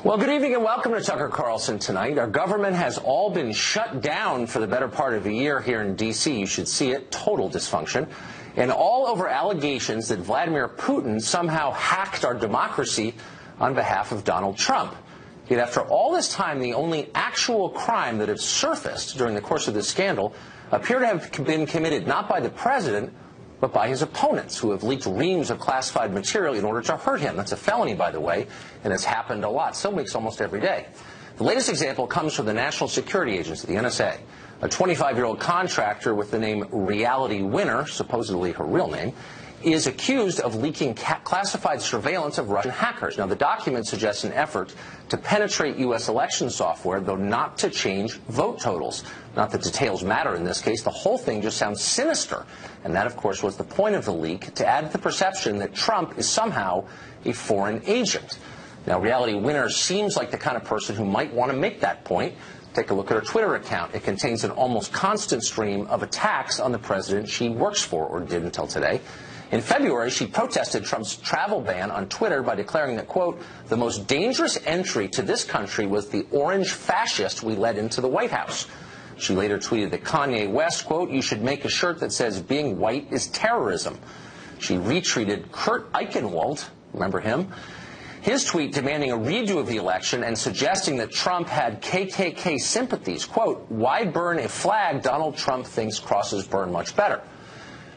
Well, good evening and welcome to Tucker Carlson tonight. Our government has all been shut down for the better part of a year here in D.C. You should see it. Total dysfunction. And all over allegations that Vladimir Putin somehow hacked our democracy on behalf of Donald Trump. Yet after all this time, the only actual crime that has surfaced during the course of this scandal appear to have been committed not by the president, but by his opponents, who have leaked reams of classified material in order to hurt him. That's a felony, by the way, and it's happened a lot, some weeks almost every day. The latest example comes from the National Security Agency, the NSA. A 25-year-old contractor with the name Reality Winner, supposedly her real name, is accused of leaking classified surveillance of Russian hackers. Now, the document suggests an effort to penetrate U.S. election software, though not to change vote totals. Not that details matter in this case. The whole thing just sounds sinister. And that, of course, was the point of the leak, to add to the perception that Trump is somehow a foreign agent. Now, Reality Winner seems like the kind of person who might want to make that point. Take a look at her Twitter account. It contains an almost constant stream of attacks on the president she works for, or did until today. In February, she protested Trump's travel ban on Twitter by declaring that, quote, the most dangerous entry to this country was the orange fascist we let into the White House. She later tweeted that Kanye West, quote, you should make a shirt that says being white is terrorism. She retweeted Kurt Eichenwald, remember him? His tweet demanding a redo of the election and suggesting that Trump had KKK sympathies. Quote, why burn a flag Donald Trump thinks crosses burn much better?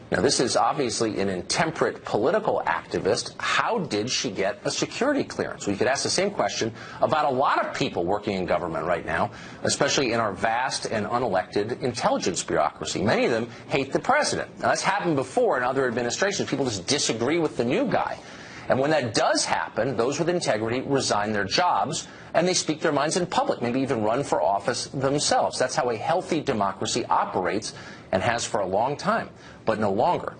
Now, this is obviously an intemperate political activist. How did she get a security clearance? We could ask the same question about a lot of people working in government right now, especially in our vast and unelected intelligence bureaucracy. Many of them hate the president. Now, that's happened before in other administrations. People just disagree with the new guy. And when that does happen, those with integrity resign their jobs, and they speak their minds in public, maybe even run for office themselves. That's how a healthy democracy operates and has for a long time, but no longer.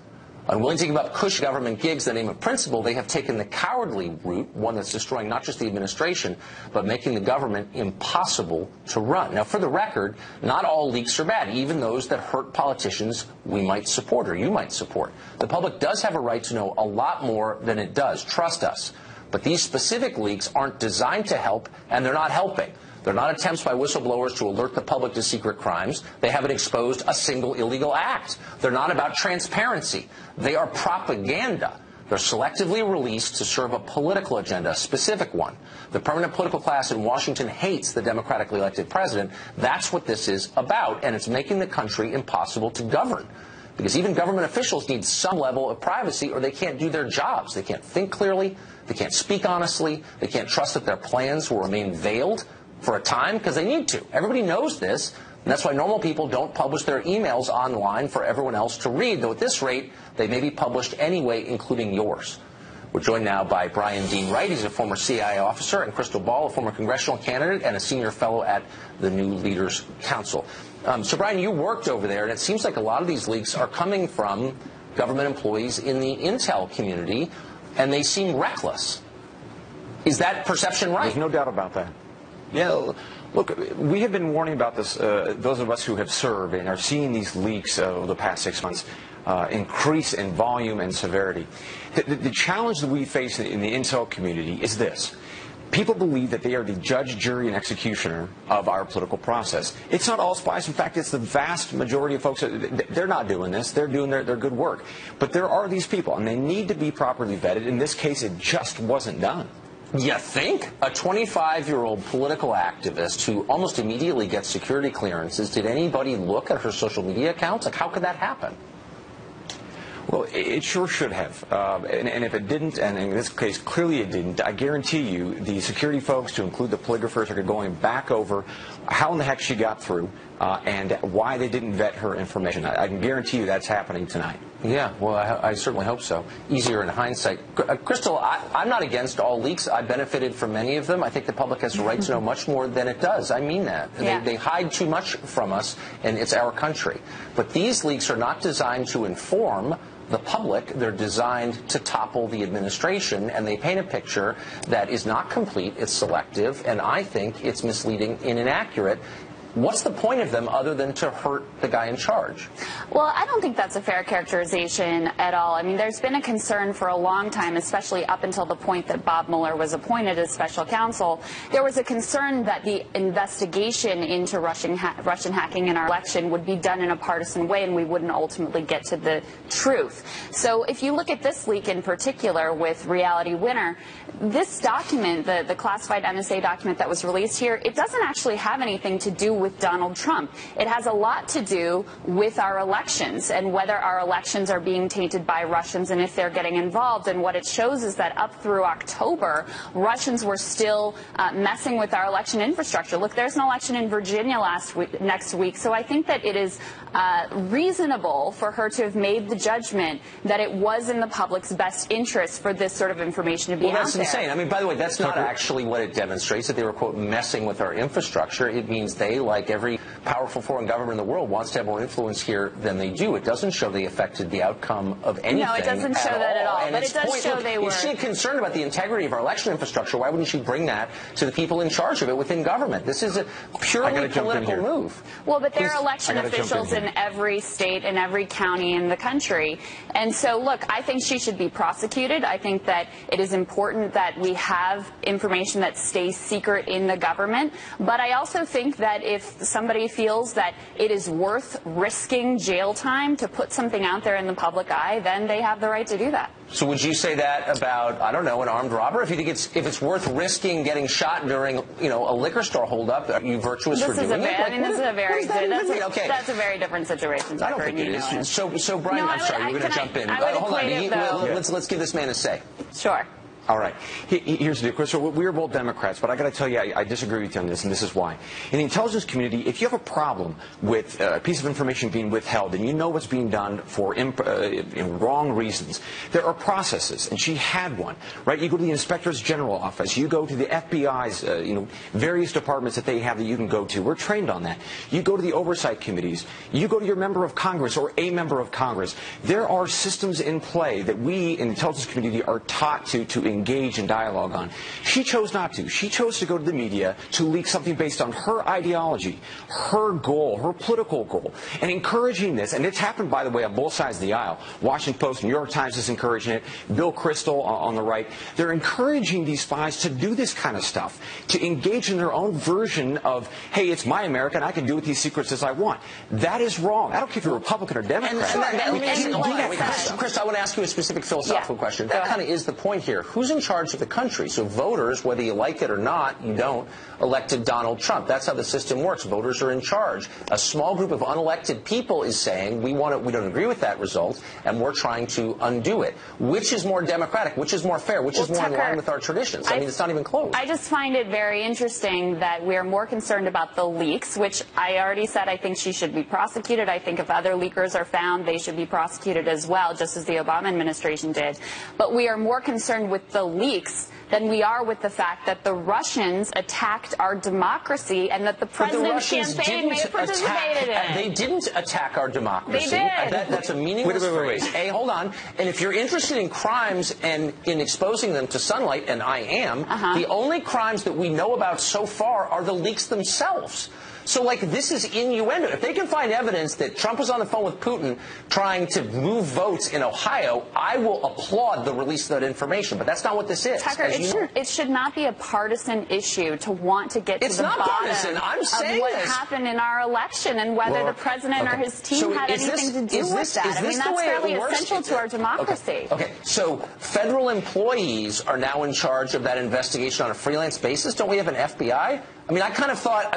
Unwilling to give up cushy government gigs in the name of principle, they have taken the cowardly route, one that's destroying not just the administration, but making the government impossible to run. Now, for the record, not all leaks are bad, even those that hurt politicians we might support or you might support. The public does have a right to know a lot more than it does. Trust us. But these specific leaks aren't designed to help, and they're not helping. They're not attempts by whistleblowers to alert the public to secret crimes. They haven't exposed a single illegal act. They're not about transparency. They are propaganda. They're selectively released to serve a political agenda, a specific one. The permanent political class in Washington hates the democratically elected president. That's what this is about, and it's making the country impossible to govern. Because even government officials need some level of privacy or they can't do their jobs. They can't think clearly. They can't speak honestly. They can't trust that their plans will remain veiled for a time, because they need to. Everybody knows this, and that's why normal people don't publish their emails online for everyone else to read, though at this rate, they may be published anyway, including yours. We're joined now by Brian Dean Wright. He's a former CIA officer, and Crystal Ball, a former congressional candidate and a senior fellow at the New Leaders Council. So, Brian, you worked over there, and it seems like a lot of these leaks are coming from government employees in the intel community, and they seem reckless. Is that perception right? There's no doubt about that. Yeah, look, we have been warning about this, those of us who have served and are seeing these leaks over the past 6 months increase in volume and severity. The challenge that we face in the intel community is this. People believe that they are the judge, jury, and executioner of our political process. It's not all spies. In fact, it's the vast majority of folks. They're not doing this. They're doing their good work. But there are these people, and they need to be properly vetted. In this case, it just wasn't done. You think? A 25-year-old political activist who almost immediately gets security clearances, did anybody look at her social media accounts? Like, how could that happen? Well, it sure should have. And if it didn't, and in this case, clearly it didn't, I guarantee you the security folks, to include the polygraphers, are going back over how in the heck she got through and why they didn't vet her information. I can guarantee you that's happening tonight. Yeah, well, I certainly hope so. Easier in hindsight. Crystal, I'm not against all leaks. I benefited from many of them. I think the public has a right to know much more than it does. I mean that. Yeah. They hide too much from us, and it's our country. But these leaks are not designed to inform the public. They're designed to topple the administration, and they paint a picture that is not complete. It's selective, and I think it's misleading and inaccurate. what's the point of them other than to hurt the guy in charge? Well, I don't think that's a fair characterization at all. I mean, there's been a concern for a long time, especially up until the point that Bob Mueller was appointed as special counsel. There was a concern that the investigation into Russian hacking in our election would be done in a partisan way and we wouldn't ultimately get to the truth. So if you look at this leak in particular with Reality Winner, this document, the classified NSA document that was released here, it doesn't actually have anything to do with Donald Trump. It has a lot to do with our elections and whether our elections are being tainted by Russians and if they're getting involved. And what it shows is that up through October, Russians were still messing with our election infrastructure. Look, there's an election in Virginia next week, so I think that it is reasonable for her to have made the judgment that it was in the public's best interest for this sort of information to be out there. Well, that's insane. I mean, by the way, that's not actually what it demonstrates, that they were, quote, messing with our infrastructure. It means they, like every powerful foreign government in the world, wants to have more influence here than they do. It doesn't show they affected the outcome of anything. No, it doesn't show that at all. And but it does show they were. If she's concerned about the integrity of our election infrastructure, why wouldn't she bring that to the people in charge of it within government? This is a purely political move. Well, but there are election officials in every state and every county in the country. And so, look, I think she should be prosecuted. I think that it is important that we have information that stays secret in the government. But I also think that if somebody feels that it is worth risking jail time to put something out there in the public eye, then they have the right to do that. So would you say that about, I don't know, an armed robber? If you think if it's worth risking getting shot during, a liquor store holdup, are you virtuous for doing it? I mean, this is a very that's a very different situation. I don't think it is. So Brian, I'm sorry, you're going to jump in. Hold on. Let's give this man a say. Sure. All right. Here's the deal, Chris. So we're both Democrats, but I got to tell you, I disagree with you on this, and this is why. In the intelligence community, if you have a problem with a piece of information being withheld, and you know what's being done for wrong reasons, there are processes, and she had one, right? You go to the Inspector's General office, you go to the FBI's, various departments that they have that you can go to. We're trained on that. You go to the oversight committees. You go to your member of Congress or a member of Congress. There are systems in play that we in the intelligence community are taught to engage in dialogue on. She chose not to. She chose to go to the media to leak something based on her ideology, her goal, her political goal, and encouraging this. And it's happened, by the way, on both sides of the aisle. Washington Post, New York Times is encouraging it. Bill Kristol on the right. They're encouraging these spies to do this kind of stuff, to engage in their own version of, hey, it's my America and I can do with these secrets as I want. That is wrong. I don't care if you're Republican or Democrat. Chris, I want to ask you a specific philosophical question. That kind of is the point here. Who's in charge of the country? So voters, whether you like it or not, you don't, elected Donald Trump. That's how the system works. Voters are in charge. A small group of unelected people is saying we don't agree with that result, and we're trying to undo it. Which is more democratic? Which is more fair? Which is more in line with our traditions? I mean, it's not even close. I just find it very interesting that we're more concerned about the leaks, which I already said I think she should be prosecuted. I think if other leakers are found, they should be prosecuted as well, just as the Obama administration did. But we are more concerned with the leaks than we are with the fact that the Russians attacked our democracy and that the president's campaign may have participated in it. They didn't attack our democracy. They did. That's a meaningless phrase. Hey, hold on. And if you're interested in crimes and in exposing them to sunlight, and I am, the only crimes that we know about so far are the leaks themselves. So, this is innuendo. If they can find evidence that Trump was on the phone with Putin trying to move votes in Ohio, I will applaud the release of that information. But that's not what this is. Tucker, it should not be a partisan issue to want to get to the bottom of what happened in our election and whether the president or his team had anything to do with that. I mean, that's fairly essential to our democracy. Okay, so federal employees are now in charge of that investigation on a freelance basis. Don't we have an FBI? I mean, I kind of thought,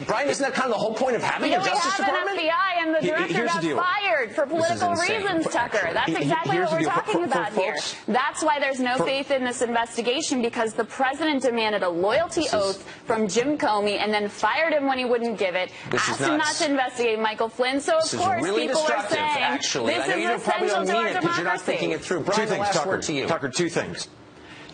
Brian, isn't that kind of the whole point of having a Justice Department? We have an FBI, and the director got fired for political reasons, Tucker. That's exactly what we're talking about here. That's why there's no faith in this investigation, because the president demanded a loyalty oath from Jim Comey and then fired him when he wouldn't give it, asked him not to investigate Michael Flynn. So, of course, people are saying this is essential to our democracy. You're not thinking it through. Brian, the last word to you. Tucker, two things.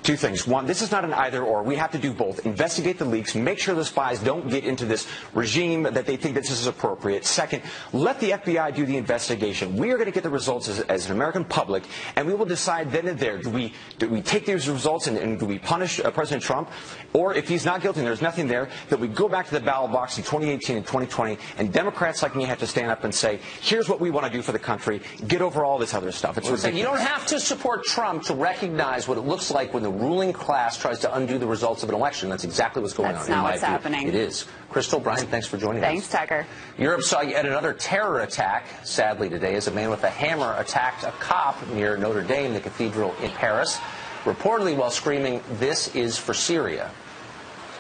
Two things. One, this is not an either-or. We have to do both. Investigate the leaks, make sure the spies don't get into this regime that they think that this is appropriate. Second, let the FBI do the investigation. We are going to get the results as an American public, and we will decide then and there, do we take these results and do we punish President Trump? Or if he's not guilty and there's nothing there, that we go back to the ballot box in 2018 and 2020, and Democrats like me have to stand up and say, here's what we want to do for the country. Get over all this other stuff. It's ridiculous. You don't have to support Trump to recognize what it looks like when the ruling class tries to undo the results of an election. That's exactly what's going on. That's not what's happening. It is. Crystal, Brian, thanks for joining us. Thanks, Tucker. Europe saw yet another terror attack, sadly today, as a man with a hammer attacked a cop near Notre Dame, the cathedral in Paris, reportedly while screaming, "This is for Syria."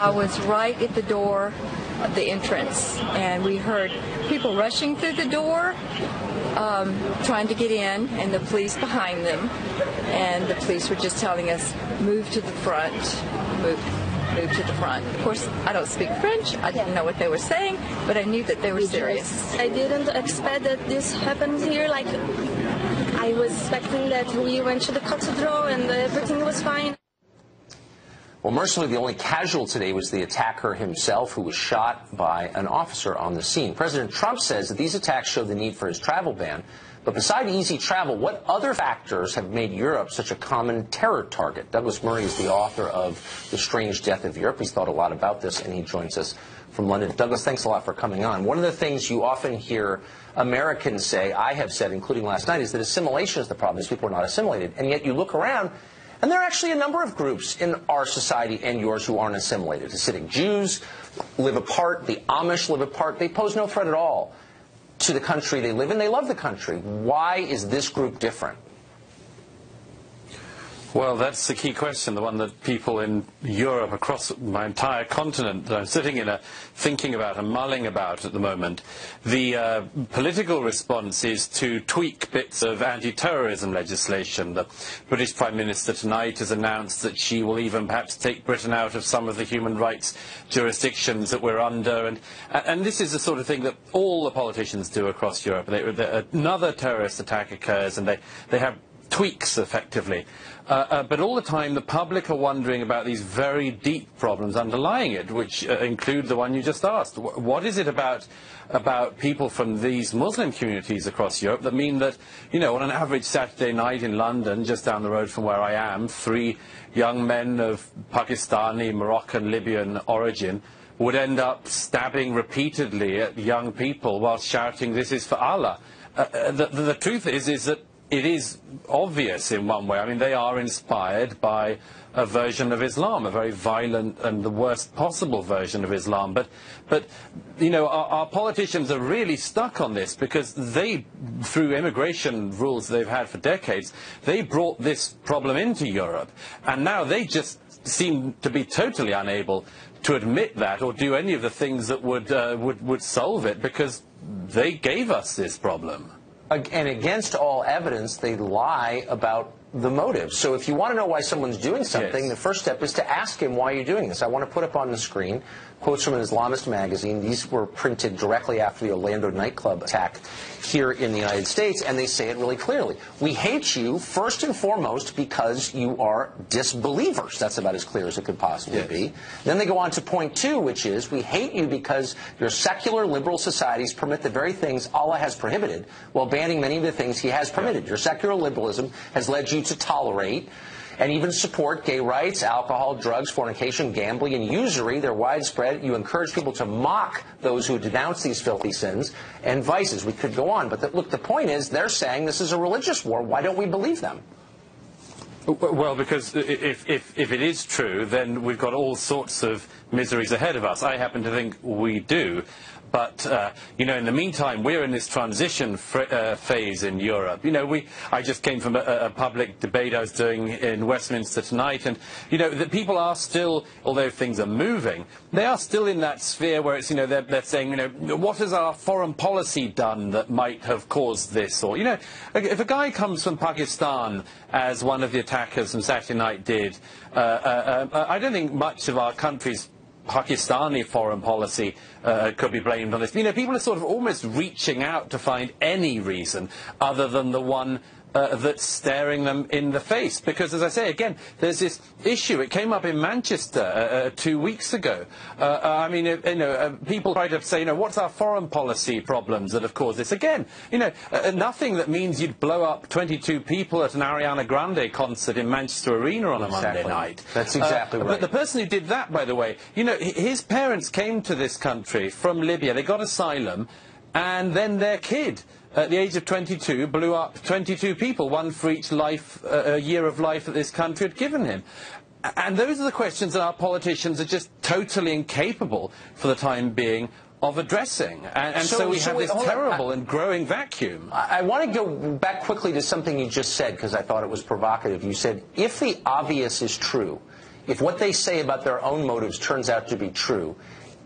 I was right at the door of the entrance, and we heard people rushing through the door, trying to get in, and the police behind them. And the police were just telling us, move to the front, move to the front. Of course, I don't speak French. I didn't know what they were saying, but I knew that they were serious. I didn't expect that this happened here. Like, I was expecting that we went to the cathedral and everything was fine. Well, mercifully, the only casualty today was the attacker himself, who was shot by an officer on the scene. President Trump says that these attacks show the need for his travel ban. But beside easy travel, what other factors have made Europe such a common terror target? Douglas Murray is the author of The Strange Death of Europe. He's thought a lot about this, and he joins us from London. Douglas, thanks a lot for coming on. One of the things you often hear Americans say, I have said, including last night, is that assimilation is the problem, is people are not assimilated. And yet you look around, and there are actually a number of groups in our society and yours who aren't assimilated. Hasidic Jews live apart. The Amish live apart. They pose no threat at all to the country they live in. They love the country. Why is this group different? Well, that's the key question, the one that people in Europe, across my entire continent, that I'm sitting in, are thinking about and mulling about at the moment. The political response is to tweak bits of anti-terrorism legislation. The British Prime Minister tonight has announced that she will even perhaps take Britain out of some of the human rights jurisdictions that we're under. And this is the sort of thing that all the politicians do across Europe. Another terrorist attack occurs, and they have tweaks, effectively. But all the time, the public are wondering about these very deep problems underlying it, which include the one you just asked. What is it about people from these Muslim communities across Europe that mean that, you know, on an average Saturday night in London, just down the road from where I am, 3 young men of Pakistani, Moroccan, Libyan origin would end up stabbing repeatedly at young people while shouting, "This is for Allah." The truth is that it is obvious in one way. I mean, they are inspired by a version of Islam, a very violent and the worst possible version of Islam. But you know, our politicians are really stuck on this because they, through immigration rules they've had for decades, they brought this problem into Europe. And now they just seem to be totally unable to admit that or do any of the things that would solve it, because they gave us this problem. And against all evidence, they lie about the motive. So if you want to know why someone's doing something, Yes. the first step is to ask him why you're doing this. I want to put up on the screen quotes from an Islamist magazine. These were printed directly after the Orlando nightclub attack here in the United States, and they say it really clearly. We hate you first and foremost because you are disbelievers. That's about as clear as it could possibly be. Then they go on to point 2, which is we hate you because your secular liberal societies permit the very things Allah has prohibited while banning many of the things he has permitted. Your secular liberalism has led you to tolerate and even support gay rights, alcohol, drugs, fornication, gambling, and usury. They're widespread. You encourage people to mock those who denounce these filthy sins and vices. We could go on. But look, the point is they're saying this is a religious war. Why don't we believe them? Well, because if it is true, then we've got all sorts of miseries ahead of us. I happen to think we do. But, you know, in the meantime, we're in this transition phase in Europe. You know, I just came from a public debate I was doing in Westminster tonight, and, you know, the people are still, although things are moving, they are still in that sphere where it's, you know, they're saying, you know, what has our foreign policy done that might have caused this? Or, you know, if a guy comes from Pakistan, as one of the attackers on Saturday night did, I don't think much of our country's Pakistani foreign policy could be blamed on this. You know, people are sort of almost reaching out to find any reason other than the one that's staring them in the face. Because, as I say, again, there's this issue. It came up in Manchester 2 weeks ago. I mean, people try to say, what's our foreign policy problems that have caused this? Again, nothing that means you'd blow up 22 people at an Ariana Grande concert in Manchester Arena on a Monday night. That's exactly right. But the person who did that, by the way, his parents came to this country from Libya. They got asylum, and then their kid, at the age of 22, blew up 22 people, one for each year of life that this country had given him. And those are the questions that our politicians are just totally incapable, for the time being, of addressing. And so we have this terrible and growing vacuum. I want to go back quickly to something you just said, because I thought it was provocative. You said, if the obvious is true, if what they say about their own motives turns out to be true,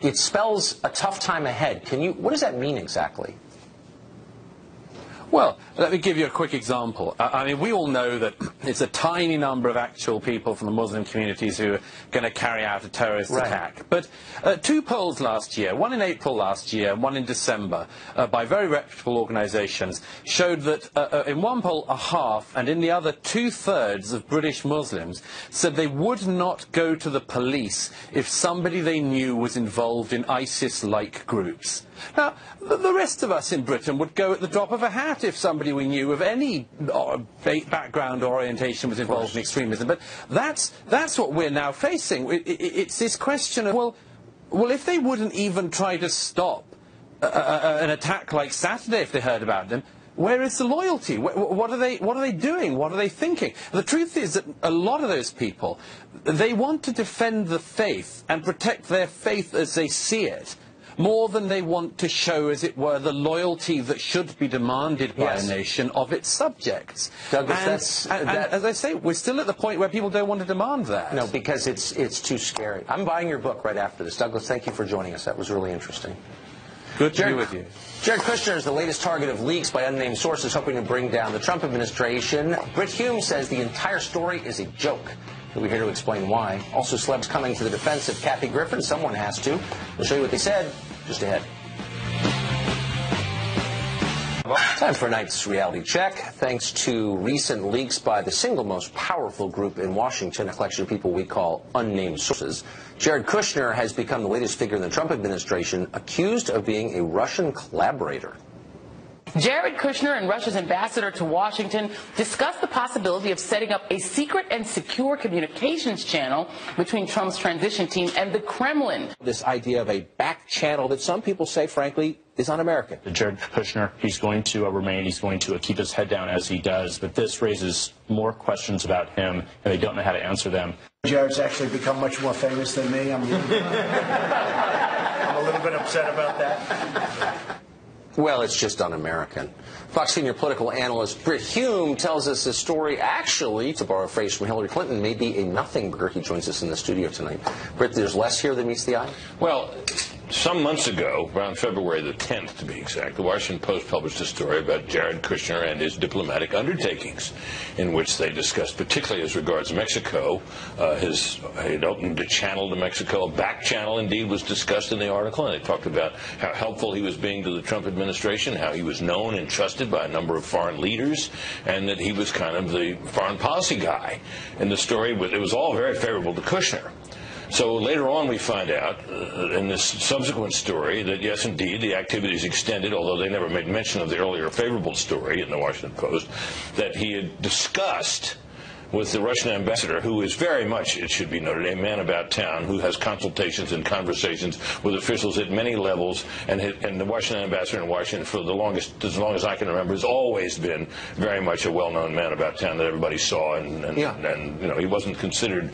it spells a tough time ahead. What does that mean exactly? Well, let me give you a quick example. I mean, we all know that it's a tiny number of actual people from the Muslim communities who are going to carry out a terrorist attack. But 2 polls last year, one in April last year and one in December, by very reputable organisations, showed that in one poll a half and in the other 2/3 of British Muslims said they would not go to the police if somebody they knew was involved in ISIS-like groups. Now, the rest of us in Britain would go at the drop of a hat if somebody we knew of any background or orientation was involved in extremism. But that's what we're now facing. It's this question of, well, if they wouldn't even try to stop an attack like Saturday if they heard about them, where is the loyalty? What are they doing? What are they thinking? The truth is that a lot of those people, they want to defend the faith and protect their faith as they see it, more than they want to show, as it were, the loyalty that should be demanded by a nation of its subjects. Douglas, and as I say, we're still at the point where people don't want to demand that. No, because it's too scary. I'm buying your book right after this. Douglas, thank you for joining us. That was really interesting. Good to be with you. Jared Kushner is the latest target of leaks by unnamed sources hoping to bring down the Trump administration. Brit Hume says the entire story is a joke. We're here to explain why. Also, celebs coming to the defense of Kathy Griffin. Someone has to. We'll show you what they said just ahead. Time for a night's reality check. Thanks to recent leaks by the single most powerful group in Washington, a collection of people we call unnamed sources, Jared Kushner has become the latest figure in the Trump administration accused of being a Russian collaborator. Jared Kushner and Russia's ambassador to Washington discussed the possibility of setting up a secret and secure communications channel between Trump's transition team and the Kremlin. This idea of a back channel that some people say, frankly, is un-American. Jared Kushner, he's going to remain, he's going to keep his head down as he does, but this raises more questions about him, and they don't know how to answer them. Jared's actually become much more famous than me. I'm a little bit upset about that. Well, it's just un-American. Fox senior political analyst Brit Hume tells us this story actually, to borrow a phrase from Hillary Clinton, may be a nothing burger. He joins us in the studio tonight. Brit, there's less here than meets the eye? Well, some months ago, around February the 10th to be exact, the Washington Post published a story about Jared Kushner and his diplomatic undertakings, in which they discussed, particularly as regards Mexico, he'd opened a channel to Mexico. A back channel, indeed, was discussed in the article, and they talked about how helpful he was being to the Trump administration, how he was known and trusted by a number of foreign leaders, and that he was kind of the foreign policy guy. In the story, it was all very favorable to Kushner. So later on we find out in this subsequent story that, yes, indeed, the activities extended, although they never made mention of the earlier favorable story in the Washington Post, that he had discussed with the Russian ambassador, who is very much, it should be noted, a man about town, who has consultations and conversations with officials at many levels, and the Washington ambassador in Washington, for as long as I can remember, has always been very much a well-known man about town that everybody saw, and he wasn't considered,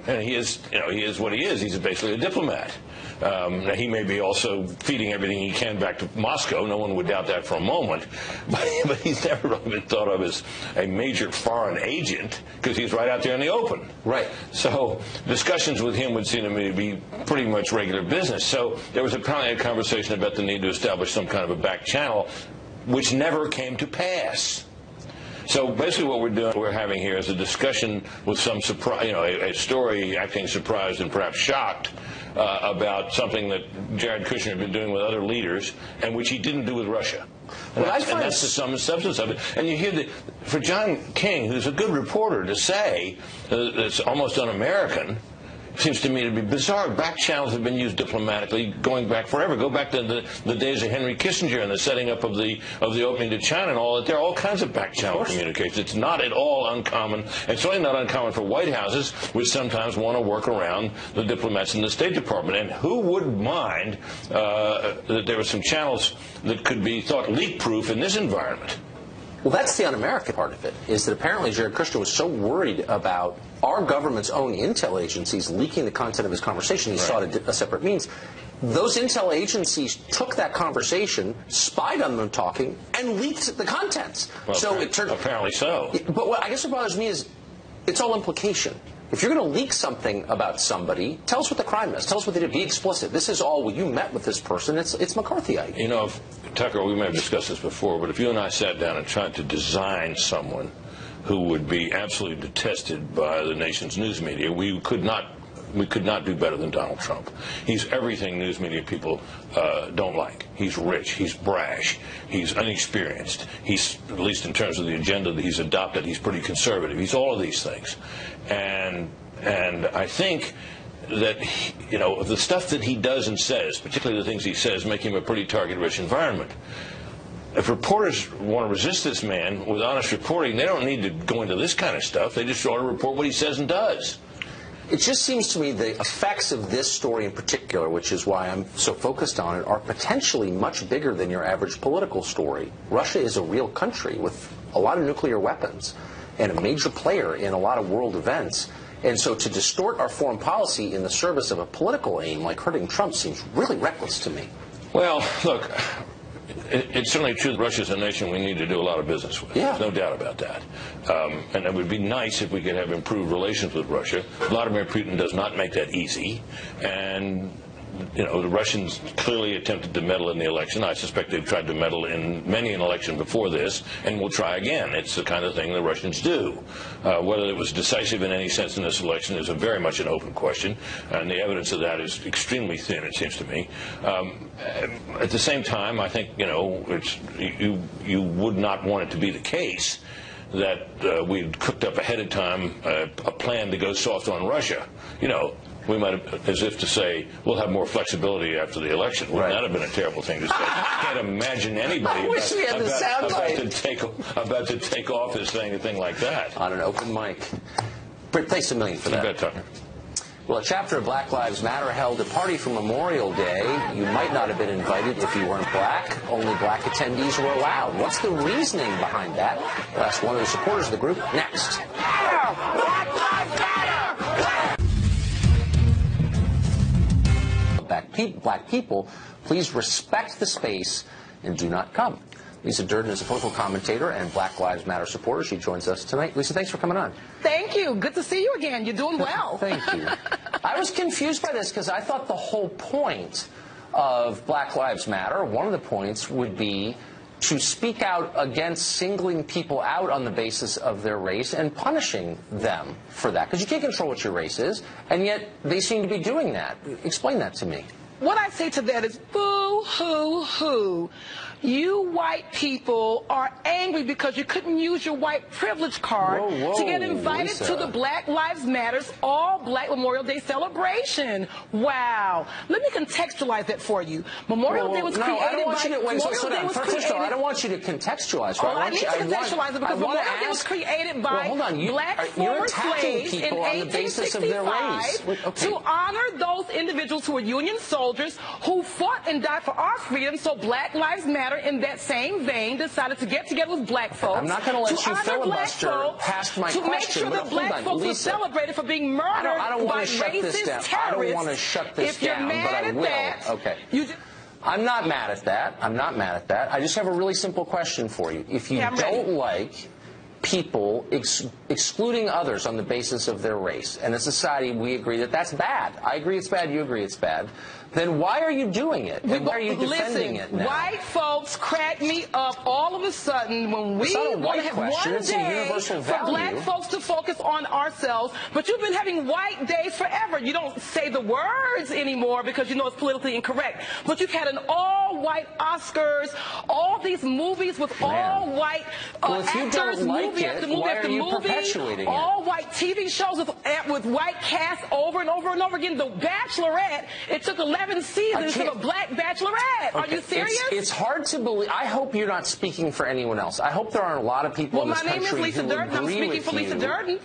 and he is what he is. He's basically a diplomat. Now, he may be also feeding everything he can back to Moscow. No one would doubt that for a moment. But he's never really been thought of as a major foreign agent because he's right out there in the open. Right. So discussions with him would seem to me to be pretty much regular business. So there was apparently a conversation about the need to establish some kind of a back channel, which never came to pass. So basically what we're having here is a discussion with some surprise, a story acting surprised and perhaps shocked about something that Jared Kushner had been doing with other leaders and which he didn't do with Russia. And that's the sum and substance of it. And you hear for John King, who's a good reporter, to say it's almost un-American, seems to me to be bizarre. Back channels have been used diplomatically going back forever. Go back to the days of Henry Kissinger and the setting up of the opening to China and all that. There are all kinds of back channel communications. It's not at all uncommon. It's certainly not uncommon for White Houses, which sometimes want to work around the diplomats in the State Department. And who would mind that there were some channels that could be thought leak-proof in this environment? Well, that's the un-American part of it, is that apparently Jared Kushner was so worried about our government's own intel agencies leaking the content of his conversation, he sought a separate means. Those intel agencies took that conversation, spied on them talking, and leaked the contents. Well, so it turned, apparently so. But what I guess what bothers me is it's all implication. If you're going to leak something about somebody, tell us what the crime is. Tell us what they did. Be explicit. This is all, you met with this person. It's McCarthyite. You know, Tucker, we may have discussed this before, but if you and I sat down and tried to design someone who would be absolutely detested by the nation's news media, we could not do better than Donald Trump. He's everything news media people don't like. He's rich. He's brash. He's inexperienced. He's, at least in terms of the agenda that he's adopted, he's pretty conservative. He's all of these things. And I think that, you know, the stuff that he does and says, particularly the things he says, make him a pretty target-rich environment. If reporters want to resist this man with honest reporting, they don't need to go into this kind of stuff. They just ought to report what he says and does. It just seems to me the effects of this story in particular, which is why I'm so focused on it, are potentially much bigger than your average political story. Russia is a real country with a lot of nuclear weapons and a major player in a lot of world events. And so to distort our foreign policy in the service of a political aim like hurting Trump seems really reckless to me. Well, look, it's certainly true that Russia's a nation we need to do a lot of business with. Yeah. There's no doubt about that. And it would be nice if we could have improved relations with Russia. Vladimir Putin does not make that easy. And, you know, the Russians clearly attempted to meddle in the election. I suspect they've tried to meddle in many an election before this, and will try again. It's the kind of thing the Russians do. Whether it was decisive in any sense in this election is very much an open question, and the evidence of that is extremely thin, it seems to me. At the same time, I think, you know, you would not want it to be the case that we'd cooked up ahead of time a plan to go soft on Russia. You know, we might have, as if to say, we'll have more flexibility after the election. Wouldn't that have been a terrible thing to say? I can't imagine anybody about to take office saying a thing like that. On an open mic. Britt, thanks a million for that. You bet, Tucker. Well, a chapter of Black Lives Matter held a party for Memorial Day. You might not have been invited if you weren't black. Only black attendees were allowed. What's the reasoning behind that? We'll ask one of the supporters of the group next. Black Lives Matter! Black people, please respect the space and do not come. Lisa Durden is a political commentator and Black Lives Matter supporter. She joins us tonight. Lisa, thanks for coming on. Thank you. Good to see you again. You're doing well. Thank you. I was confused by this because I thought the whole point of Black Lives Matter, one of the points would be to speak out against singling people out on the basis of their race and punishing them for that. Because you can't control what your race is, and yet they seem to be doing that. Explain that to me. What I say to that is boo, hoo, hoo. You white people are angry because you couldn't use your white privilege card to get invited Lisa. to the Black Lives Matters All Black Memorial Day celebration. Wow. Let me contextualize that for you. Memorial Day was created I don't want you to, wait, Memorial Day was created. I don't want you to contextualize. Oh, I need to contextualize it because Memorial Day was created by black former slaves in 1865 to honor those individuals who were Union soldiers who fought and died for our freedom. So Black Lives Matter, in that same vein, decided to get together with black folks. I'm not going to let you filibuster past my to question. Make sure that black folks were celebrated for being murdered by racist terrorists. I don't want to shut this down, but I will. Okay. I'm not mad at that. I'm not mad at that. I just have a really simple question for you. If you don't like people excluding others on the basis of their race, and in society we agree that that's bad. I agree it's bad, you agree it's bad. Then why are you doing it? And why are you defending it now? White folks crack me up all of a sudden when we want to have one day for black folks to focus on ourselves. But you've been having white days forever. You don't say the words anymore because you know it's politically incorrect. But you've had an all-white Oscars, all these movies with all-white actors, movie after movie after movie, all-white TV shows with white cast over and over and over again. The Bachelorette, it took 11 seasons of a black bachelorette. Are you serious? It's hard to believe. I hope you're not speaking for anyone else. I hope there aren't a lot of people in this country who agree with you. Well, my name is Lisa Durden. I'm speaking for Lisa Durden.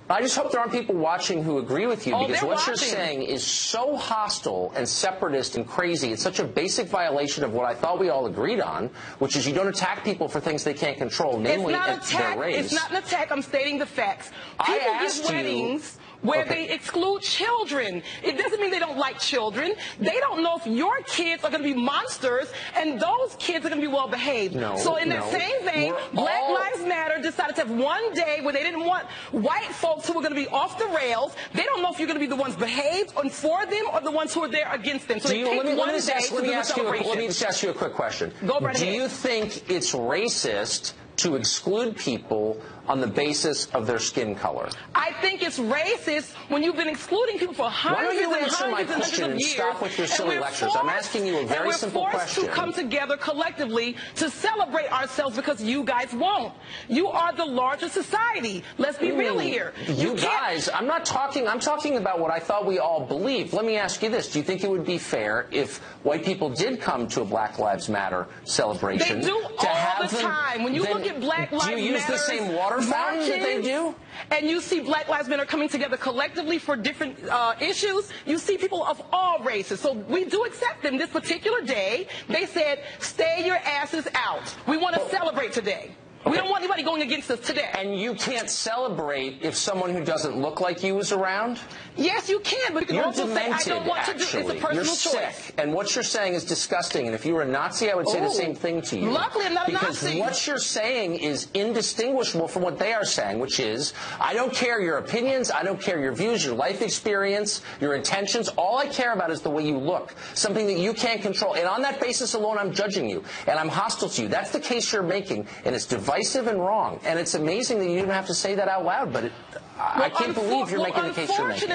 I just hope there aren't people watching who agree with you, because what you're saying is so hostile and separatist and crazy. It's such a basic violation of what I thought we all agreed on, which is you don't attack people for things they can't control, namely their race. It's not an attack. I'm stating the facts. People give weddings where they exclude children. It doesn't mean they don't like children. They don't know if your kids are going to be monsters and those kids are going to be well behaved. So in that same vein, Black Lives Matter decided to have one day where they didn't want white folks who were going to be off the rails. They don't know if you're going to be the ones behaved and for them or the ones who are there against them. So they take one day to do the celebration. Let me just ask you a quick question. Go right ahead. Do you think it's racist to exclude people on the basis of their skin color? I think it's racist when you've been excluding people for hundreds and hundreds and hundreds of years. Stop with your silly lectures. I'm asking you a very simple question. We're forced to come together collectively to celebrate ourselves because you guys won't. You are the largest society. Let's be real here. You guys, I'm talking about what I thought we all believed. Let me ask you this. Do you think it would be fair if white people did come to a Black Lives Matter celebration? They do all the time. When you look at Black Lives Matter, do you use the same water fountain that they do? And you see Black Lives Matter coming together collectively for different issues. You see people of all races. So we do accept them. This particular day, they said, stay your asses out. We want to celebrate today. We don't want anybody going against us today. And you can't celebrate if someone who doesn't look like you is around? Yes, you can, but you can also say, I don't want to do it. It's a personal choice. You're sick, and what you're saying is disgusting, and if you were a Nazi, I would say the same thing to you. Luckily, I'm not a Nazi. Because what you're saying is indistinguishable from what they are saying, which is, I don't care your opinions, I don't care your views, your life experience, your intentions. All I care about is the way you look, something that you can't control. And on that basis alone, I'm judging you, and I'm hostile to you. That's the case you're making, and it's divisive and wrong. And it's amazing that you didn't have to say that out loud, but I can't believe you're making the case you're making.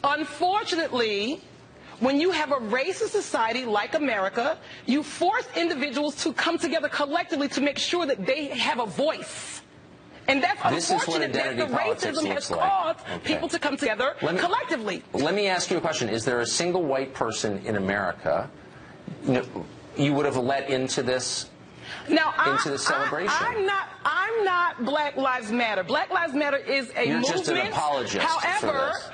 Unfortunately, when you have a racist society like America, you force individuals to come together collectively to make sure that they have a voice. And that's unfortunate that the racism has caused people to come together collectively. Let me ask you a question. Is there a single white person in America you would have let into this? Now, into the celebration. I'm not Black Lives Matter. Black Lives Matter is a movement. You're just an apologist for this.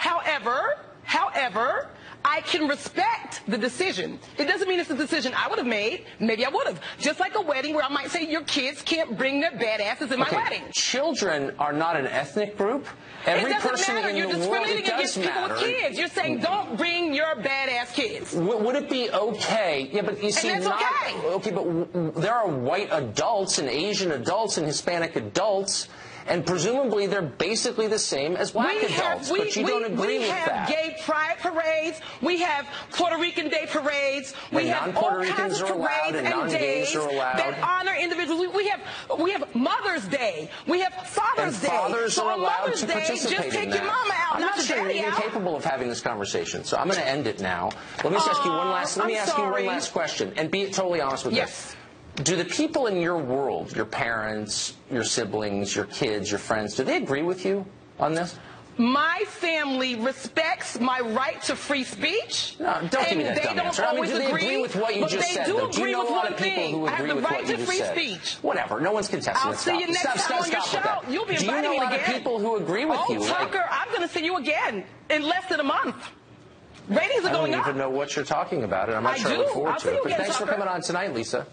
However, I can respect the decision. It doesn't mean it's a decision I would have made. Maybe I would have. Just like a wedding where I might say your kids can't bring their badasses in my wedding. Children are not an ethnic group. Every person in the world, you're discriminating against people with kids. You're saying don't bring your badass kids. Would it be okay? Yeah, but you see, and that's okay, but there are white adults and Asian adults and Hispanic adults. And presumably they're basically the same as black adults, but you don't agree with that. We have gay pride parades. We have Puerto Rican day parades. We have all kinds of parades and days that honor individuals. We have Mother's Day. We have Father's Day. Fathers are allowed to participate just take your mama out, not your daddy out. I'm not capable of having this conversation, so I'm going to end it now. Let me just ask you one last. Let me ask you one last question, and be totally honest with this. Do the people in your world, your parents, your siblings, your kids, your friends, do they agree with you on this? My family respects my right to free speech. No, don't give me that dumb answer. I mean, do they agree with what you just said? Do you know a lot of people who agree with what you just said? I have the right to free speech. Whatever. No one's contesting it. I'll see you next time on your show. You'll be inviting me again. Do you know a lot of people who agree with you? Oh, Tucker, I'm going to see you again in less than a month. Ratings are going up. I don't even know what you're talking about, and I'm not sure I look forward to it. But thanks for coming on tonight, Lisa.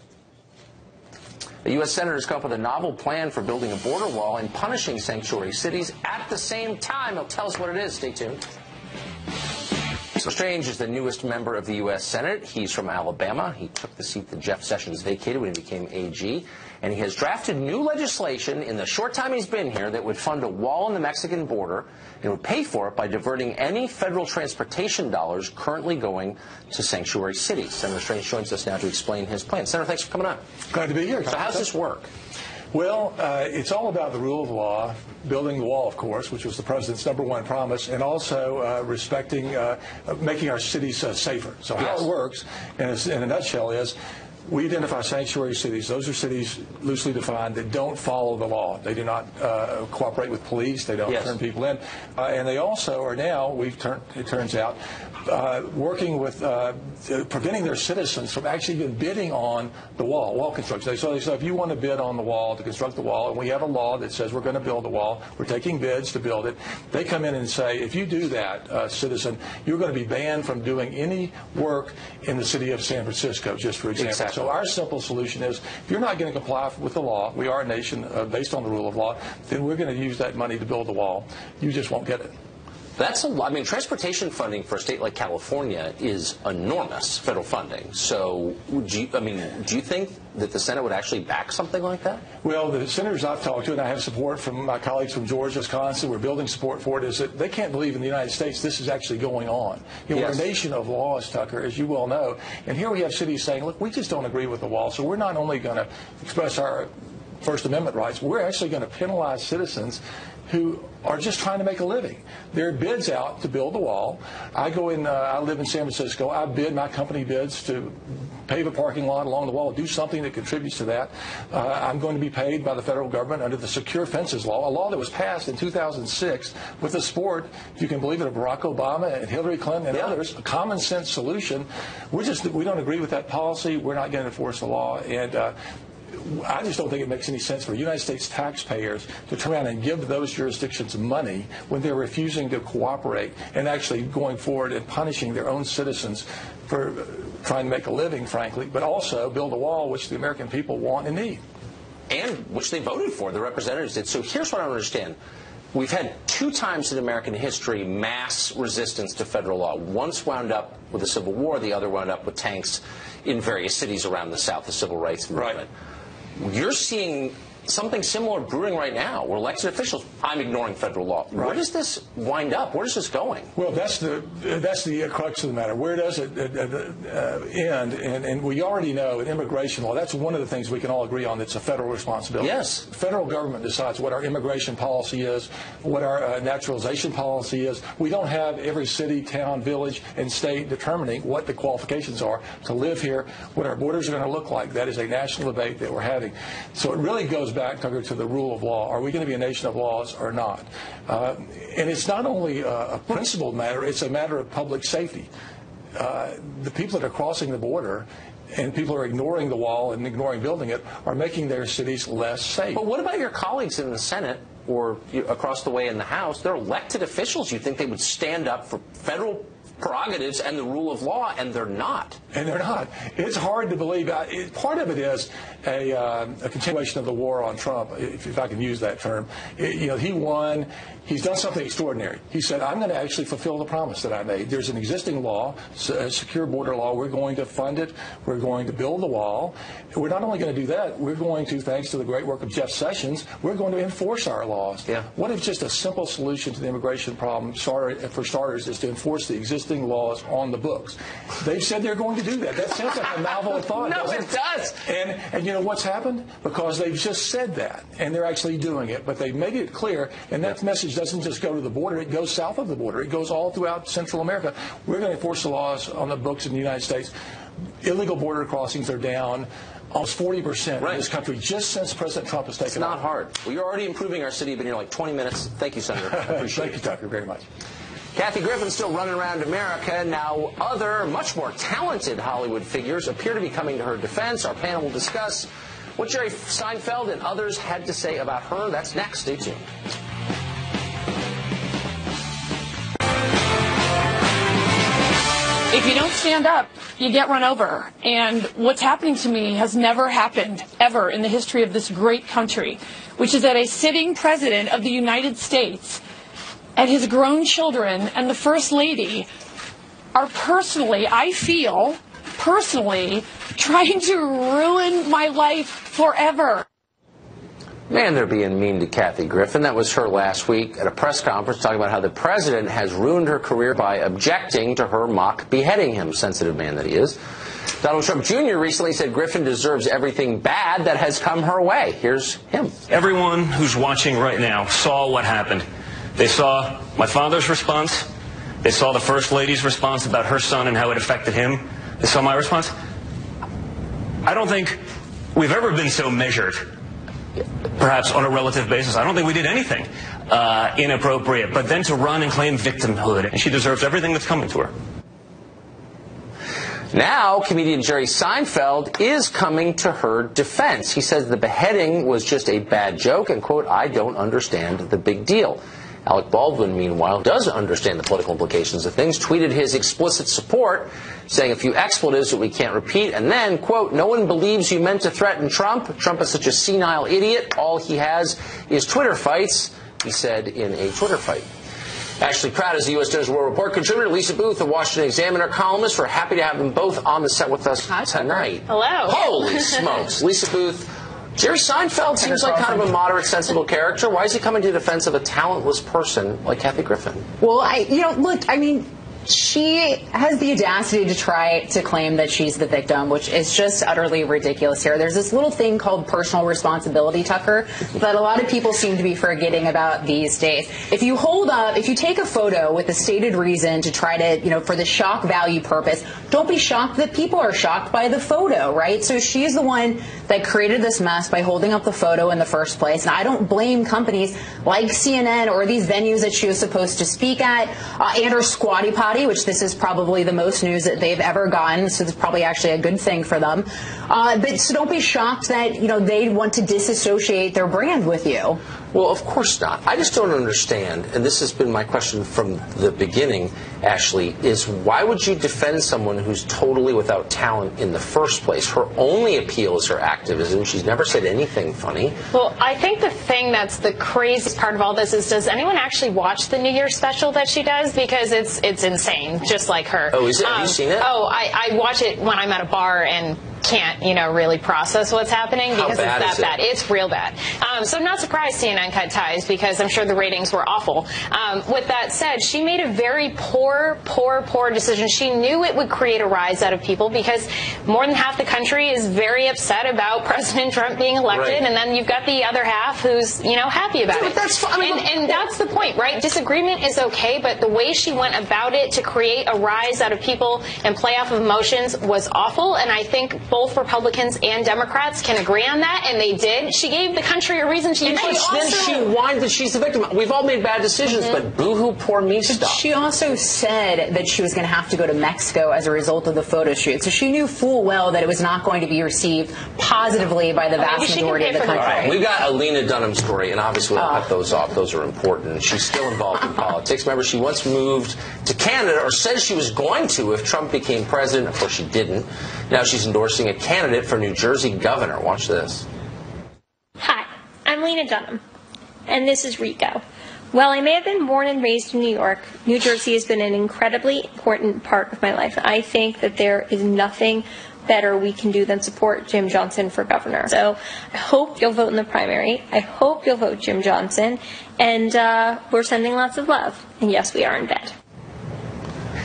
The U.S. senators come up with a novel plan for building a border wall and punishing sanctuary cities at the same time. They'll tell us what it is. Stay tuned. Strange is the newest member of the U.S. Senate. He's from Alabama. He took the seat that Jeff Sessions vacated when he became AG. And he has drafted new legislation in the short time he's been here that would fund a wall on the Mexican border and would pay for it by diverting any federal transportation dollars currently going to sanctuary cities. Senator Strange joins us now to explain his plan. Senator, thanks for coming on. Glad to be here. So how does this work? Well, it's all about the rule of law, building the wall, of course, which was the president's #1 promise, and also respecting, making our cities safer. So how it works, in a nutshell, is we identify sanctuary cities. Those are cities loosely defined that don't follow the law. They do not cooperate with police. They don't turn people in. And they also are now, it turns out, working with preventing their citizens from actually even bidding on the wall construction. So if you want to bid on the wall to construct the wall, and we have a law that says we're going to build the wall, we're taking bids to build it, they come in and say, if you do that, citizen, you're going to be banned from doing any work in the city of San Francisco, just for example. Exactly. So our simple solution is, if you're not going to comply with the law, we are a nation based on the rule of law, then we're going to use that money to build the wall. You just won't get it. That's a lot. I mean, transportation funding for a state like California is enormous, federal funding. So, do you think that the Senate would actually back something like that? Well, the senators I've talked to, and I have support from my colleagues from Georgia, Wisconsin, we're building support for it, is that they can't believe in the United States this is actually going on. We're a nation of laws, Tucker, as you well know. And here we have cities saying, look, we just don't agree with the wall, so we're not only going to express our First Amendment rights, we're actually going to penalize citizens who are just trying to make a living. There are bids out to build the wall. I live in San Francisco. I bid, my company bids to pave a parking lot along the wall, do something that contributes to that. I'm going to be paid by the federal government under the Secure Fences Law, a law that was passed in 2006 with the support, if you can believe it, of Barack Obama and Hillary Clinton and others, a common sense solution. We don't agree with that policy. We're not going to enforce the law. And I just don't think it makes any sense for United States taxpayers to turn around and give those jurisdictions money when they're refusing to cooperate and actually going forward and punishing their own citizens for trying to make a living, frankly, but also build a wall which the American people want and need. And which they voted for, the representatives did. So here's what I don't understand. We've had 2 times in American history mass resistance to federal law. Once wound up with the Civil War, the other wound up with tanks in various cities around the South, the Civil Rights Movement. Right. You're seeing something similar brewing right now, where elected officials, I'm ignoring federal law. Right. Where does this wind up? Where is this going? Well, that's the crux of the matter. Where does it end? And we already know in immigration law, that's one of the things we can all agree on that's a federal responsibility. Yes. The federal government decides what our immigration policy is, what our naturalization policy is. We don't have every city, town, village, and state determining what the qualifications are to live here, what our borders are going to look like. That is a national debate that we're having. So it really goes back, Tucker, to the rule of law. Are we going to be a nation of laws or not? And it's not only a principled matter, it's a matter of public safety. The people that are crossing the border and people are ignoring the wall and ignoring building it are making their cities less safe. But what about your colleagues in the Senate or across the way in the House? They're elected officials. You'd think they would stand up for federal prerogatives and the rule of law, and they're not. And they're not. It's hard to believe. Part of it is a continuation of the war on Trump, if I can use that term. He won. He's done something extraordinary. He said, I'm going to actually fulfill the promise that I made. There's an existing law, a secure border law. We're going to fund it. We're going to build the wall. We're not only going to do that, we're going to, thanks to the great work of Jeff Sessions, we're going to enforce our laws. Yeah. What if just a simple solution to the immigration problem, for starters, is to enforce the existing laws on the books? They've said they're going to do that. That sounds like a novel thought. No, it does. And you know what's happened? Because they've just said that, and they're actually doing it. But they've made it clear, and that message doesn't just go to the border. It goes south of the border. It goes all throughout Central America. We're going to enforce the laws on the books in the United States. Illegal border crossings are down almost 40% in this country just since President Trump has taken It's not hard. Well, you're already improving our city. Been here like 20 minutes. Thank you, Senator. I appreciate Thank you, Tucker, very much. Kathy Griffin's still running around America. Now, other, much more talented Hollywood figures appear to be coming to her defense. Our panel will discuss what Jerry Seinfeld and others had to say about her. That's next. Stay tuned. If you don't stand up, you get run over. And what's happening to me has never happened, ever, in the history of this great country, which is that a sitting president of the United States and his grown children and the First Lady are personally, I feel, trying to ruin my life forever. Man, they're being mean to Kathy Griffin. That was her last week at a press conference talking about how the president has ruined her career by objecting to her mock beheading him, sensitive man that he is. Donald Trump Jr. recently said Griffin deserves everything bad that has come her way. Here's him. Everyone who's watching right now saw what happened. They saw my father's response. They saw the First Lady's response about her son and how it affected him. They saw my response. I don't think we've ever been so measured, perhaps on a relative basis. I don't think we did anything inappropriate. But then to run and claim victimhood, and she deserves everything that's coming to her. Now, comedian Jerry Seinfeld is coming to her defense. He says the beheading was just a bad joke and, quote, I don't understand the big deal. Alec Baldwin, meanwhile, does understand the political implications of things, tweeted his explicit support, saying a few expletives that we can't repeat, and then, quote, no one believes you meant to threaten Trump. Trump is such a senile idiot. All he has is Twitter fights, he said in a Twitter fight. Ashley Pratt is the U.S. News World Report contributor. Lisa Booth, the Washington Examiner columnist. We're happy to have them both on the set with us tonight. Hello. Holy smokes. Lisa Booth, Jerry Seinfeld seems like kind of a moderate, sensible character. Why is he coming to the defense of a talentless person like Kathy Griffin? Well, she has the audacity to try to claim that she's the victim, which is just utterly ridiculous here. There's this little thing called personal responsibility, Tucker, that a lot of people seem to be forgetting about these days. If you take a photo with a stated reason to try to, for the shock value purpose, don't be shocked that people are shocked by the photo, right? So she's the one that created this mess by holding up the photo in the first place. And I don't blame companies like CNN or these venues that she was supposed to speak at and her Squatty Potty, which this is probably the most news that they've ever gotten, so it's probably actually a good thing for them. But so don't be shocked that they want to disassociate their brand with you. Well, of course not. I just don't understand, and this has been my question from the beginning, Ashley, is why would you defend someone who's totally without talent in the first place? Her only appeal is her activism. She's never said anything funny. Well, I think the thing that's the craziest part of all this is, does anyone actually watch the New Year's special that she does? Because it's insane, just like her. Oh, is it? Have you seen it? Oh, I watch it when I'm at a bar and can't, really process what's happening because it's that bad. It's real bad. So I'm not surprised CNN cut ties because I'm sure the ratings were awful. With that said, she made a very poor decision. She knew it would create a rise out of people because more than half the country is very upset about President Trump being elected, right. And then you've got the other half who's, happy about it. And that's the point, right? Disagreement is okay, but the way she went about it to create a rise out of people and play off of emotions was awful, and I think both Republicans and Democrats can agree on that, and they did. She gave the country a reason to unite. Then she whined that she's the victim. We've all made bad decisions, but boo-hoo, poor me stuff. She also said that she was going to have to go to Mexico as a result of the photo shoot, so she knew full well that it was not going to be received positively by the vast majority of the country. Right. We've got a Lena Dunham's story, and obviously we'll cut those off. Those are important. She's still involved in politics. Remember, she once moved to Canada, or said she was going to if Trump became president. Of course, she didn't. Now she's endorsing a candidate for New Jersey governor. Watch this. Hi, I'm Lena Dunham, and this is Rico. While I may have been born and raised in New York, New Jersey has been an incredibly important part of my life. I think that there is nothing better we can do than support Jim Johnson for governor. So I hope you'll vote in the primary. I hope you'll vote Jim Johnson. And we're sending lots of love. And yes, we are in bed.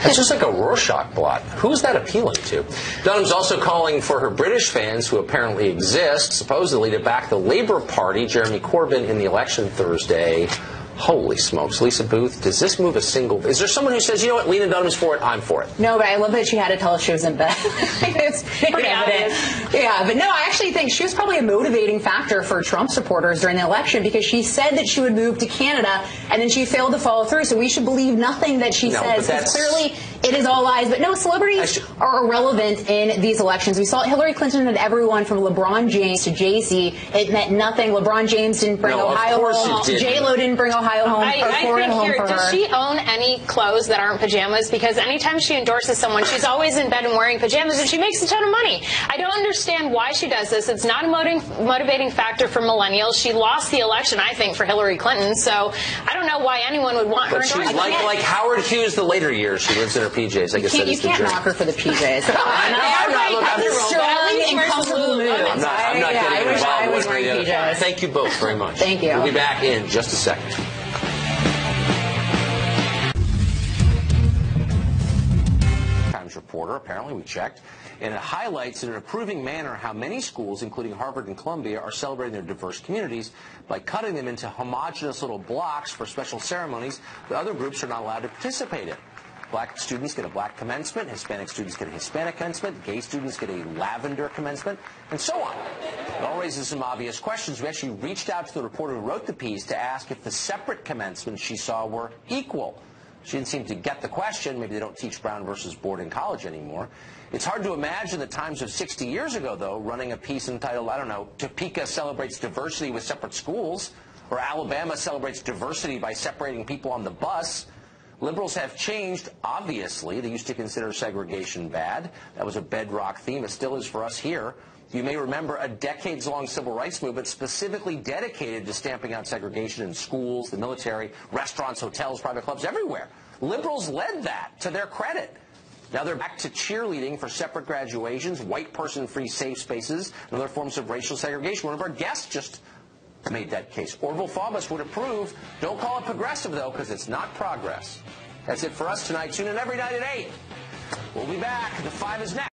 It's just like a Rorschach blot. Who's that appealing to? Dunham's also calling for her British fans, who apparently exist, supposedly, to back the Labour Party, Jeremy Corbyn, in the election Thursday. Holy smokes. Lisa Booth, does this move a single... Is there someone who says, you know what, Lena Dunham's for it, I'm for it? No, but I love that she had to tell us she was in bed. It's pretty evident. Yeah, but no, I actually think she was probably a motivating factor for Trump supporters during the election because she said that she would move to Canada and then she failed to follow through, so we should believe nothing that she says. Because clearly it is all lies. But no, celebrities are irrelevant in these elections. We saw Hillary Clinton had everyone from LeBron James to Jay-Z. It meant nothing. LeBron James didn't bring Ohio home. J-Lo didn't bring Ohio home. I think here, does she own any clothes that aren't pajamas? Because anytime she endorses someone, she's always in bed and wearing pajamas, and she makes a ton of money. I don't understand why she does this. It's not a motivating factor for millennials. She lost the election, I think, for Hillary Clinton, so I don't know why anyone would want her endorsement. She's like Howard Hughes the later years. She lives in her PJs. I guess that is you can't knock her for the PJs. That's a strong and comfortable move. I'm not getting involved. I was wearing PJs. Thank you both very much. Thank you. We'll be back in just a second. Times reporter, apparently we checked, and it highlights in an approving manner how many schools, including Harvard and Columbia, are celebrating their diverse communities by cutting them into homogenous little blocks for special ceremonies that other groups are not allowed to participate in. Black students get a black commencement, Hispanic students get a Hispanic commencement, gay students get a lavender commencement, and so on. It all raises some obvious questions. We actually reached out to the reporter who wrote the piece to ask if the separate commencements she saw were equal. She didn't seem to get the question. Maybe they don't teach Brown versus Board in college anymore. It's hard to imagine the times of 60 years ago, though, running a piece entitled, I don't know, Topeka celebrates diversity with separate schools, or Alabama celebrates diversity by separating people on the bus. Liberals have changed, obviously. They used to consider segregation bad. That was a bedrock theme. It still is for us here. You may remember a decades-long civil rights movement specifically dedicated to stamping out segregation in schools, the military, restaurants, hotels, private clubs, everywhere. Liberals led that, to their credit. Now they're back to cheerleading for separate graduations, white person-free safe spaces, and other forms of racial segregation. One of our guests just made that case. Orville Faubus would approve. Don't call it progressive, though, because it's not progress. That's it for us tonight. Tune in every night at 8. We'll be back. The 5 is next.